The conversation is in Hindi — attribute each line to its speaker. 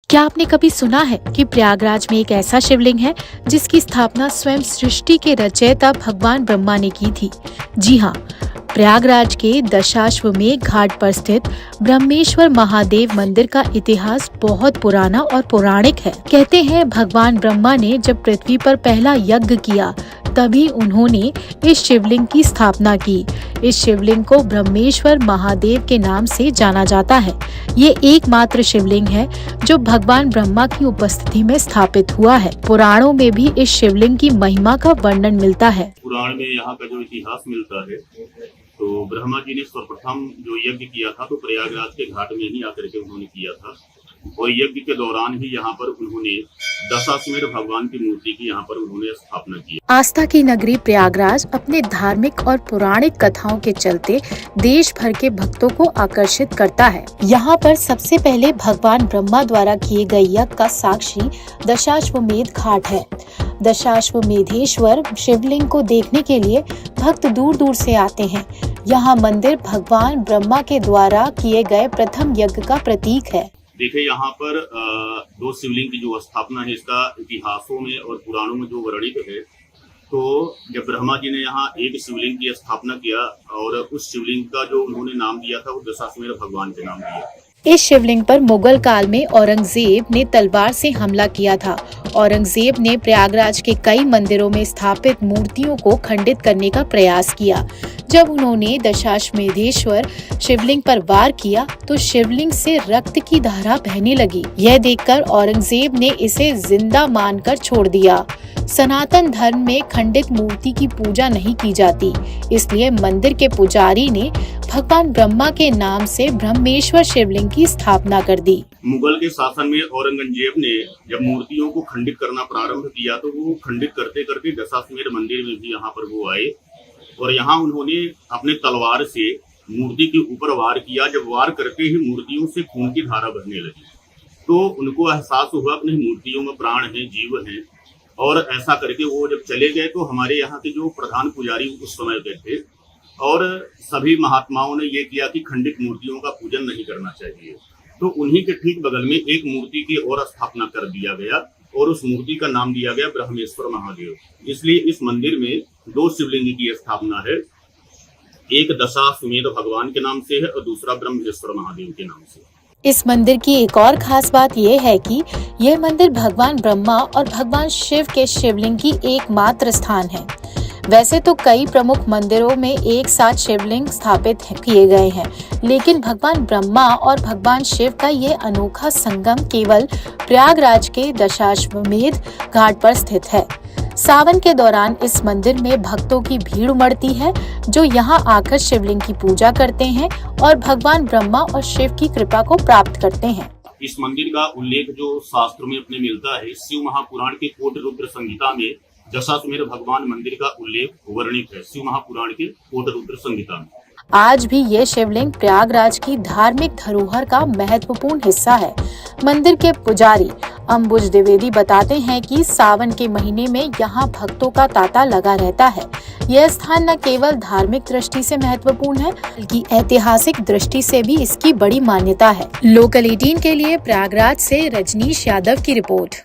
Speaker 1: क्या आपने कभी सुना है कि प्रयागराज में एक ऐसा शिवलिंग है जिसकी स्थापना स्वयं सृष्टि के रचयिता भगवान ब्रह्मा ने की थी? जी हाँ, प्रयागराज के दशाश्वमेध घाट पर स्थित ब्रह्मेश्वर महादेव मंदिर का इतिहास बहुत पुराना और पौराणिक है। कहते हैं भगवान ब्रह्मा ने जब पृथ्वी पर पहला यज्ञ किया तभी उन्होंने इस शिवलिंग की स्थापना की। इस शिवलिंग को ब्रह्मेश्वर महादेव के नाम से जाना जाता है। ये एकमात्र शिवलिंग है जो भगवान ब्रह्मा की उपस्थिति में स्थापित हुआ है। पुराणों में भी इस शिवलिंग की महिमा का वर्णन मिलता है।
Speaker 2: पुराण में यहाँ का जो इतिहास मिलता है, तो ब्रह्मा जी ने सर्वप्रथम जो यज्ञ किया था तो प्रयागराज के घाट में ही आकर के उन्होंने किया था, और यज्ञ के दौरान ही यहाँ पर उन्होंने दशाश्वमेध भगवान की मूर्ति की यहाँ पर उन्होंने स्थापना की।
Speaker 1: आस्था की नगरी प्रयागराज अपने धार्मिक और पौराणिक कथाओं के चलते देश भर के भक्तों को आकर्षित करता है। यहाँ पर सबसे पहले भगवान ब्रह्मा द्वारा किए गए यज्ञ का साक्षी दशाश्वमेध घाट है। दशाश्वमेधेश्वर शिवलिंग को देखने के लिए भक्त दूर दूर से आते हैं। यहाँ मंदिर भगवान ब्रह्मा के द्वारा किए गए प्रथम यज्ञ का प्रतीक है।
Speaker 2: देखिए, यहाँ पर दो शिवलिंग की जो स्थापना है, इसका इतिहासों में और पुराणों में जो वर्णित है, तो जब ब्रह्मा जी ने यहाँ एक शिवलिंग की स्थापना किया और उस शिवलिंग का जो उन्होंने नाम दिया था वो दशाश्वमेध भगवान के नाम दिया।
Speaker 1: इस शिवलिंग पर मुगल काल में औरंगजेब ने तलवार से हमला किया था। औरंगजेब ने प्रयागराज के कई मंदिरों में स्थापित मूर्तियों को खंडित करने का प्रयास किया। जब उन्होंने दशाश्वमेधेश्वर शिवलिंग पर वार किया तो शिवलिंग से रक्त की धारा बहने लगी। यह देखकर औरंगजेब ने इसे जिंदा मानकर छोड़ दिया। सनातन धर्म में खंडित मूर्ति की पूजा नहीं की जाती, इसलिए मंदिर के पुजारी ने भगवान ब्रह्मा के नाम से ब्रह्मेश्वर शिवलिंग की स्थापना कर दी।
Speaker 2: मुगल के शासन में औरंगजेब ने जब मूर्तियों को खंडित करना प्रारंभ किया तो वो खंडित करते करते दशाश्वमेध मंदिर में भी यहाँ पर वो आए और यहाँ उन्होंने अपने तलवार से मूर्ति के ऊपर वार किया। जब वार करते ही मूर्तियों से खून की धारा बहने लगी तो उनको एहसास हुआ अपनी मूर्तियों में प्राण है, जीव है, और ऐसा करके वो जब चले गए तो हमारे यहाँ के जो प्रधान पुजारी उस समय के थे और सभी महात्माओं ने ये किया कि खंडित मूर्तियों का पूजन नहीं करना चाहिए, तो उन्हीं के ठीक बगल में एक मूर्ति की और स्थापना कर दिया गया और उस मूर्ति का नाम दिया गया ब्रह्मेश्वर महादेव। इसलिए इस मंदिर में दो शिवलिंग की स्थापना है, एक दशाश्वमेध भगवान के नाम से है और दूसरा ब्रह्मेश्वर महादेव के नाम से।
Speaker 1: इस मंदिर की एक और खास बात यह है कि यह मंदिर भगवान ब्रह्मा और भगवान शिव के शिवलिंग की एकमात्र स्थान है। वैसे तो कई प्रमुख मंदिरों में एक साथ शिवलिंग स्थापित किए गए हैं, लेकिन भगवान ब्रह्मा और भगवान शिव का ये अनोखा संगम केवल प्रयागराज के दशाश्वमेध घाट पर स्थित है। सावन के दौरान इस मंदिर में भक्तों की भीड़ उमड़ती है जो यहाँ आकर शिवलिंग की पूजा करते हैं और भगवान ब्रह्मा और शिव की कृपा को प्राप्त करते हैं।
Speaker 2: इस मंदिर का उल्लेख जो शास्त्र में अपने मिलता है, शिव महापुराण के कोट रुद्र संहिता में दशाश्वमेध भगवान मंदिर का उल्लेख वर्णित है। शिव महापुराण के कोट रुद्र संहिता में
Speaker 1: आज भी ये शिवलिंग प्रयागराज की धार्मिक धरोहर का महत्वपूर्ण हिस्सा है। मंदिर के पुजारी अंबुज द्विवेदी बताते हैं कि सावन के महीने में यहाँ भक्तों का तांता लगा रहता है। यह स्थान न केवल धार्मिक दृष्टि से महत्वपूर्ण है बल्कि ऐतिहासिक दृष्टि से भी इसकी बड़ी मान्यता है। लोकल 18 के लिए प्रयागराज से रजनीश यादव की रिपोर्ट।